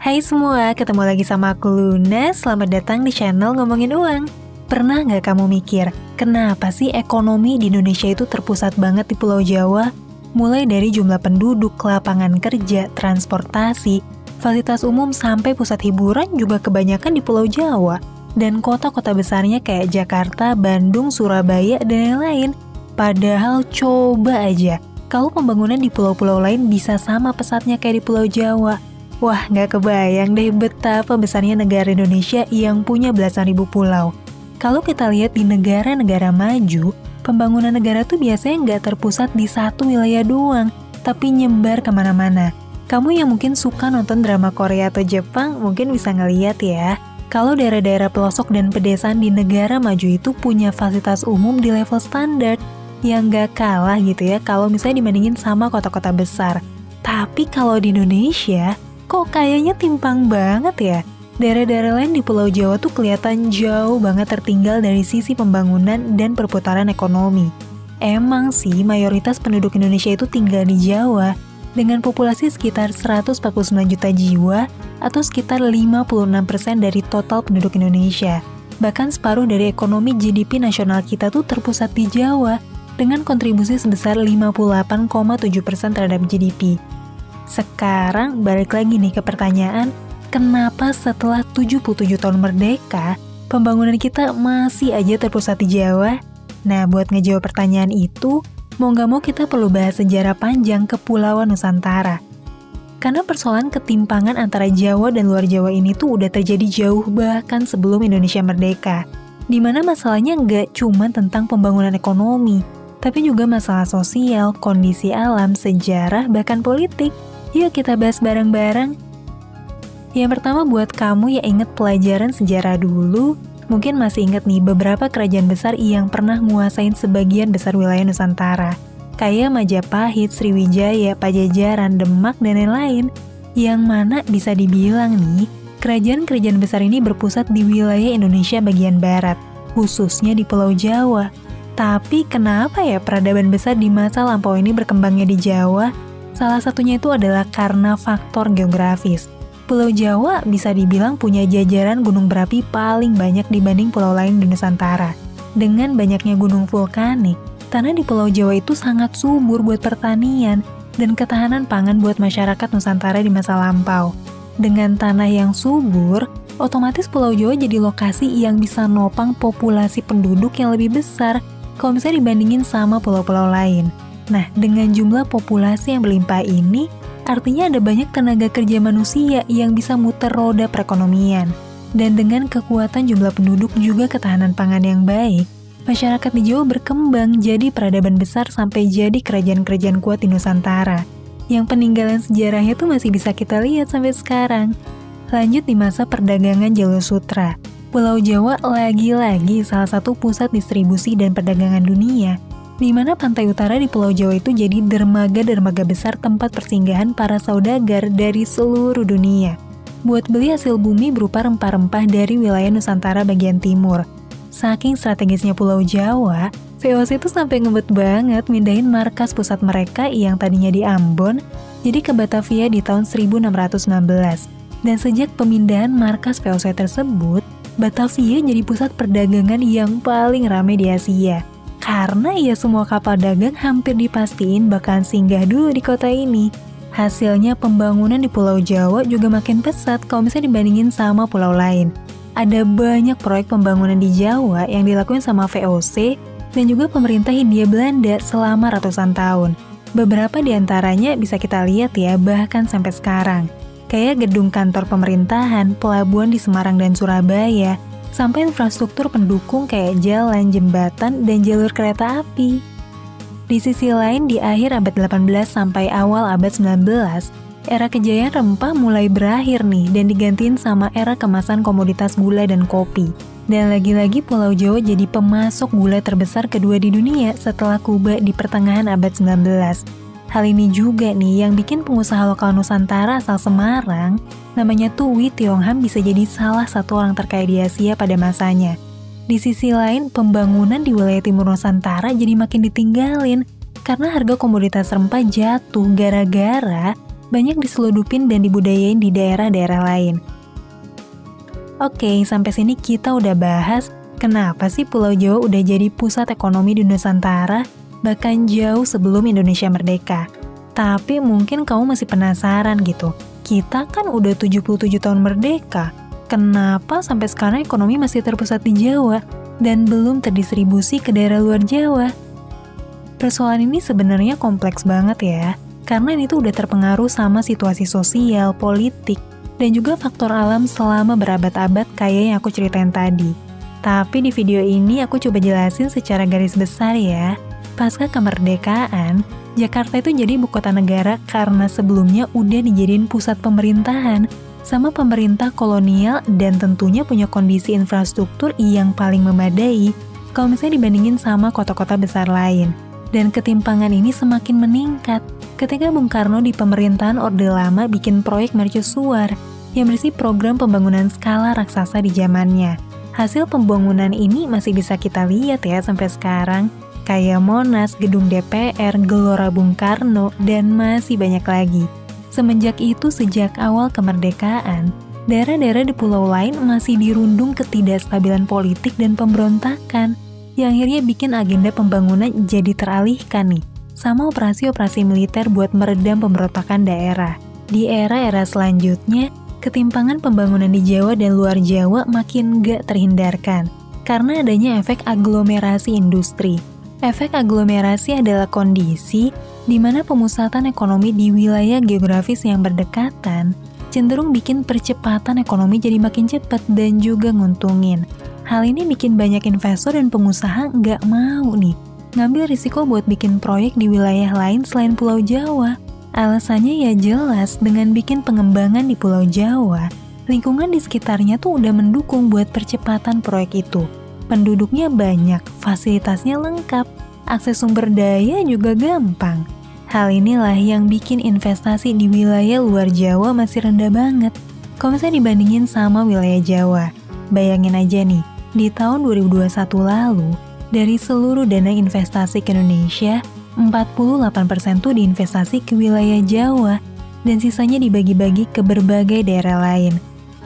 Hai semua, ketemu lagi sama aku Luna. Selamat datang di channel Ngomongin Uang. Pernah nggak kamu mikir, kenapa sih ekonomi di Indonesia itu terpusat banget di Pulau Jawa? Mulai dari jumlah penduduk, lapangan kerja, transportasi, fasilitas umum sampai pusat hiburan juga kebanyakan di Pulau Jawa. Dan kota-kota besarnya kayak Jakarta, Bandung, Surabaya, dan lain-lain. Padahal coba aja, kalau pembangunan di pulau-pulau lain bisa sama pesatnya kayak di Pulau Jawa. Wah, nggak kebayang deh betapa besarnya negara Indonesia yang punya belasan ribu pulau. Kalau kita lihat di negara-negara maju, pembangunan negara tuh biasanya nggak terpusat di satu wilayah doang, tapi nyebar kemana-mana. Kamu yang mungkin suka nonton drama Korea atau Jepang mungkin bisa ngeliat ya, kalau daerah-daerah pelosok dan pedesaan di negara maju itu punya fasilitas umum di level standar, yang nggak kalah gitu ya kalau misalnya dibandingin sama kota-kota besar. Tapi kalau di Indonesia, kok kayaknya timpang banget ya? Daerah-daerah lain di Pulau Jawa tuh kelihatan jauh banget tertinggal dari sisi pembangunan dan perputaran ekonomi. Emang sih mayoritas penduduk Indonesia itu tinggal di Jawa, dengan populasi sekitar 149 juta jiwa atau sekitar 56% dari total penduduk Indonesia. Bahkan separuh dari ekonomi GDP nasional kita tuh terpusat di Jawa, dengan kontribusi sebesar 58,7% terhadap GDP. Sekarang balik lagi nih ke pertanyaan, kenapa setelah 77 tahun merdeka, pembangunan kita masih aja terpusat di Jawa? Nah, buat ngejawab pertanyaan itu, mau nggak mau kita perlu bahas sejarah panjang Kepulauan Nusantara. Karena persoalan ketimpangan antara Jawa dan luar Jawa ini tuh udah terjadi jauh bahkan sebelum Indonesia merdeka. Dimana masalahnya nggak cuma tentang pembangunan ekonomi, tapi juga masalah sosial, kondisi alam, sejarah, bahkan politik. Yuk kita bahas bareng-bareng. Yang pertama buat kamu yang inget pelajaran sejarah dulu, mungkin masih inget nih beberapa kerajaan besar yang pernah nguasain sebagian besar wilayah Nusantara. Kayak Majapahit, Sriwijaya, Pajajaran, Demak, dan lain-lain. Yang mana bisa dibilang nih, kerajaan-kerajaan besar ini berpusat di wilayah Indonesia bagian barat, khususnya di Pulau Jawa. Tapi kenapa ya peradaban besar di masa lampau ini berkembangnya di Jawa? Salah satunya itu adalah karena faktor geografis. Pulau Jawa bisa dibilang punya jajaran gunung berapi paling banyak dibanding pulau lain di Nusantara. Dengan banyaknya gunung vulkanik, tanah di Pulau Jawa itu sangat subur buat pertanian dan ketahanan pangan buat masyarakat Nusantara di masa lampau. Dengan tanah yang subur, otomatis Pulau Jawa jadi lokasi yang bisa nopang populasi penduduk yang lebih besar kalau misalnya dibandingin sama pulau-pulau lain. Nah, dengan jumlah populasi yang berlimpah ini, artinya ada banyak tenaga kerja manusia yang bisa muter roda perekonomian. Dan dengan kekuatan jumlah penduduk juga ketahanan pangan yang baik, masyarakat di Jawa berkembang jadi peradaban besar sampai jadi kerajaan-kerajaan kuat di Nusantara. Yang peninggalan sejarahnya tuh masih bisa kita lihat sampai sekarang. Lanjut di masa perdagangan Jalur Sutra. Pulau Jawa lagi-lagi salah satu pusat distribusi dan perdagangan dunia, di mana pantai utara di Pulau Jawa itu jadi dermaga-dermaga besar tempat persinggahan para saudagar dari seluruh dunia, buat beli hasil bumi berupa rempah-rempah dari wilayah Nusantara bagian timur. Saking strategisnya Pulau Jawa, VOC itu sampai ngebet banget mindahin markas pusat mereka yang tadinya di Ambon, jadi ke Batavia di tahun 1616. Dan sejak pemindahan markas VOC tersebut, Batavia jadi pusat perdagangan yang paling ramai di Asia. Karena ya semua kapal dagang hampir dipastiin bakalan singgah dulu di kota ini. Hasilnya pembangunan di Pulau Jawa juga makin pesat kalau misalnya dibandingin sama pulau lain. Ada banyak proyek pembangunan di Jawa yang dilakuin sama VOC dan juga pemerintah Hindia Belanda selama ratusan tahun. Beberapa di antaranya bisa kita lihat ya bahkan sampai sekarang. Kayak gedung kantor pemerintahan, pelabuhan di Semarang dan Surabaya, sampai infrastruktur pendukung kayak jalan, jembatan, dan jalur kereta api. Di sisi lain, di akhir abad 18 sampai awal abad 19, era kejayaan rempah mulai berakhir nih dan digantiin sama era kemasan komoditas gula dan kopi. Dan lagi-lagi Pulau Jawa jadi pemasok gula terbesar kedua di dunia setelah Kuba di pertengahan abad 19. Hal ini juga nih yang bikin pengusaha lokal Nusantara asal Semarang, namanya tuh Wee Tiong Ham, bisa jadi salah satu orang terkaya di Asia pada masanya. Di sisi lain, pembangunan di wilayah timur Nusantara jadi makin ditinggalin karena harga komoditas rempah jatuh gara-gara banyak diseludupin dan dibudayain di daerah-daerah lain. Oke, sampai sini kita udah bahas kenapa sih Pulau Jawa udah jadi pusat ekonomi di Nusantara, bahkan jauh sebelum Indonesia merdeka. Tapi mungkin kamu masih penasaran gitu, kita kan udah 77 tahun merdeka, kenapa sampai sekarang ekonomi masih terpusat di Jawa dan belum terdistribusi ke daerah luar Jawa? Persoalan ini sebenarnya kompleks banget ya, karena ini tuh udah terpengaruh sama situasi sosial, politik, dan juga faktor alam selama berabad-abad kayak yang aku ceritain tadi. Tapi di video ini aku coba jelasin secara garis besar ya. Pasca kemerdekaan, Jakarta itu jadi ibu kota negara karena sebelumnya udah dijadiin pusat pemerintahan sama pemerintah kolonial dan tentunya punya kondisi infrastruktur yang paling memadai kalau misalnya dibandingin sama kota-kota besar lain. Dan ketimpangan ini semakin meningkat ketika Bung Karno di pemerintahan Orde Lama bikin proyek mercusuar yang berisi program pembangunan skala raksasa di zamannya. Hasil pembangunan ini masih bisa kita lihat ya sampai sekarang, kayak Monas, Gedung DPR, Gelora Bung Karno, dan masih banyak lagi. Semenjak itu, sejak awal kemerdekaan, daerah-daerah di pulau lain masih dirundung ketidakstabilan politik dan pemberontakan, yang akhirnya bikin agenda pembangunan jadi teralihkan nih, sama operasi-operasi militer buat meredam pemberontakan daerah. Di era-era selanjutnya, ketimpangan pembangunan di Jawa dan luar Jawa makin gak terhindarkan, karena adanya efek aglomerasi industri. Efek aglomerasi adalah kondisi di mana pemusatan ekonomi di wilayah geografis yang berdekatan cenderung bikin percepatan ekonomi jadi makin cepat dan juga nguntungin. Hal ini bikin banyak investor dan pengusaha nggak mau nih ngambil risiko buat bikin proyek di wilayah lain selain Pulau Jawa. Alasannya ya jelas, dengan bikin pengembangan di Pulau Jawa, lingkungan di sekitarnya tuh udah mendukung buat percepatan proyek itu. Penduduknya banyak, fasilitasnya lengkap, akses sumber daya juga gampang. Hal inilah yang bikin investasi di wilayah luar Jawa masih rendah banget kalau misalnya dibandingin sama wilayah Jawa. Bayangin aja nih, di tahun 2021 lalu, dari seluruh dana investasi ke Indonesia, 48% tuh diinvestasi ke wilayah Jawa, dan sisanya dibagi-bagi ke berbagai daerah lain.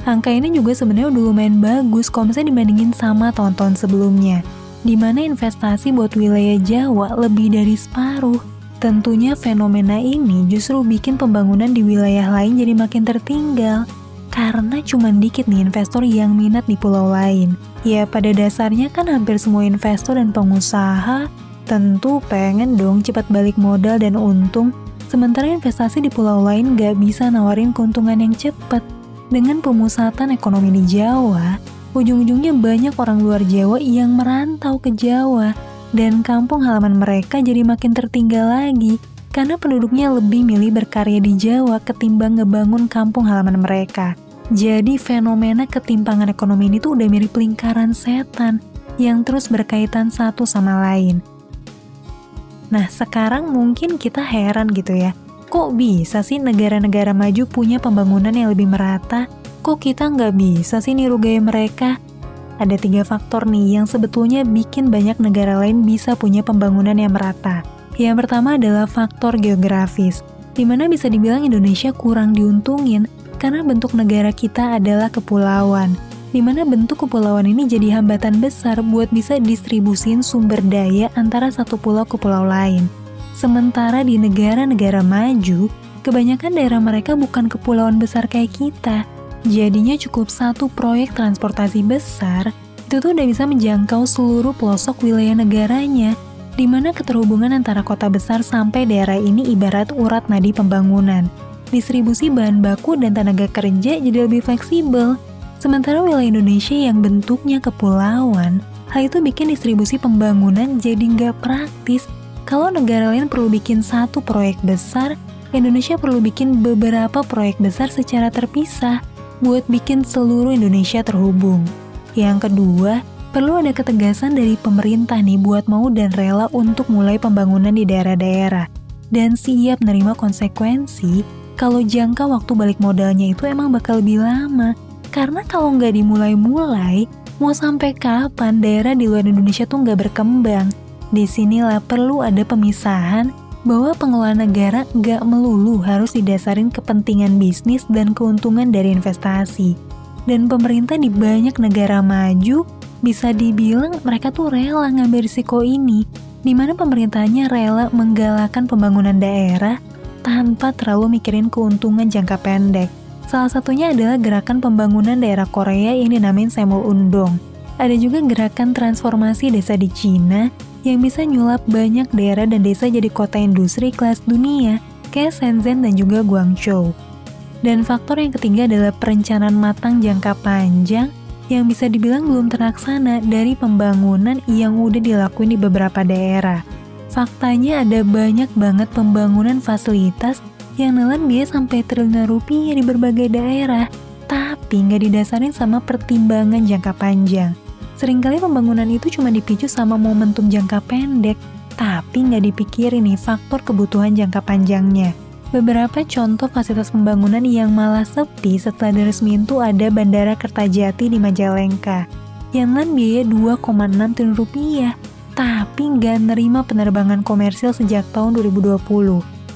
Angka ini juga sebenarnya udah lumayan bagus kalau misalnya dibandingin sama tahun-tahun sebelumnya, di mana investasi buat wilayah Jawa lebih dari separuh. Tentunya fenomena ini justru bikin pembangunan di wilayah lain jadi makin tertinggal, karena cuma dikit nih investor yang minat di pulau lain. Ya pada dasarnya kan hampir semua investor dan pengusaha tentu pengen dong cepat balik modal dan untung, sementara investasi di pulau lain gak bisa nawarin keuntungan yang cepat. Dengan pemusatan ekonomi di Jawa, ujung-ujungnya banyak orang luar Jawa yang merantau ke Jawa, dan kampung halaman mereka jadi makin tertinggal lagi, karena penduduknya lebih milih berkarya di Jawa ketimbang ngebangun kampung halaman mereka. Jadi fenomena ketimpangan ekonomi ini tuh udah mirip lingkaran setan yang terus berkaitan satu sama lain. Nah sekarang mungkin kita heran gitu ya, kok bisa sih negara-negara maju punya pembangunan yang lebih merata? Kok kita nggak bisa sih niru gaya mereka? Ada 3 faktor nih yang sebetulnya bikin banyak negara lain bisa punya pembangunan yang merata. Yang pertama adalah faktor geografis, di mana bisa dibilang Indonesia kurang diuntungin karena bentuk negara kita adalah kepulauan, di mana bentuk kepulauan ini jadi hambatan besar buat bisa distribusin sumber daya antara satu pulau ke pulau lain. Sementara di negara-negara maju, kebanyakan daerah mereka bukan kepulauan besar kayak kita. Jadinya cukup satu proyek transportasi besar, itu tuh udah bisa menjangkau seluruh pelosok wilayah negaranya, di mana keterhubungan antara kota besar sampai daerah ini ibarat urat nadi pembangunan. Distribusi bahan baku dan tenaga kerja jadi lebih fleksibel. Sementara wilayah Indonesia yang bentuknya kepulauan, hal itu bikin distribusi pembangunan jadi nggak praktis. Kalau negara lain perlu bikin satu proyek besar, Indonesia perlu bikin beberapa proyek besar secara terpisah buat bikin seluruh Indonesia terhubung. Yang kedua, perlu ada ketegasan dari pemerintah nih buat mau dan rela untuk mulai pembangunan di daerah-daerah, dan siap menerima konsekuensi kalau jangka waktu balik modalnya itu emang bakal lebih lama. Karena kalau nggak dimulai-mulai, mau sampai kapan daerah di luar Indonesia tuh nggak berkembang? Disinilah perlu ada pemisahan bahwa pengelolaan negara nggak melulu harus didasarin kepentingan bisnis dan keuntungan dari investasi. Dan pemerintah di banyak negara maju bisa dibilang mereka tuh rela ngambil risiko ini, di mana pemerintahnya rela menggalakkan pembangunan daerah tanpa terlalu mikirin keuntungan jangka pendek. Salah satunya adalah gerakan pembangunan daerah Korea yang dinamain Semul Undong. Ada juga gerakan transformasi desa di Cina yang bisa nyulap banyak daerah dan desa jadi kota industri kelas dunia, kayak Shenzhen dan juga Guangzhou. Dan faktor yang ketiga adalah perencanaan matang jangka panjang yang bisa dibilang belum terlaksana dari pembangunan yang udah dilakuin di beberapa daerah. Faktanya ada banyak banget pembangunan fasilitas yang nelan biaya sampai triliunan rupiah di berbagai daerah, tapi nggak didasarin sama pertimbangan jangka panjang. Seringkali pembangunan itu cuma dipicu sama momentum jangka pendek, tapi nggak dipikirin nih faktor kebutuhan jangka panjangnya. Beberapa contoh fasilitas pembangunan yang malah sepi setelah diresmiin tuh ada Bandara Kertajati di Majalengka, yang nelan biaya 2,6 triliun rupiah, tapi nggak nerima penerbangan komersil sejak tahun 2020.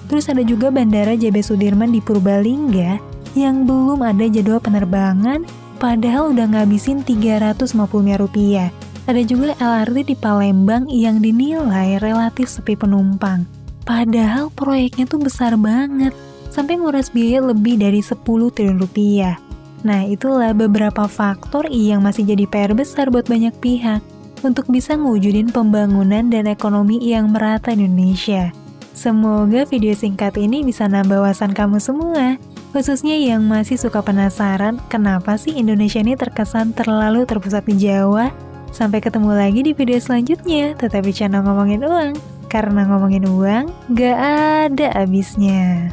Terus ada juga Bandara JB Sudirman di Purbalingga, yang belum ada jadwal penerbangan, padahal udah ngabisin 350 miliar rupiah. Ada juga LRT di Palembang yang dinilai relatif sepi penumpang. Padahal proyeknya tuh besar banget, sampai nguras biaya lebih dari 10 triliun rupiah. Nah, itulah beberapa faktor yang masih jadi PR besar buat banyak pihak untuk bisa ngewujudin pembangunan dan ekonomi yang merata di Indonesia. Semoga video singkat ini bisa nambah wawasan kamu semua, khususnya yang masih suka penasaran kenapa sih Indonesia ini terkesan terlalu terpusat di Jawa. Sampai ketemu lagi di video selanjutnya, tetap di channel Ngomongin Uang, karena ngomongin uang gak ada habisnya.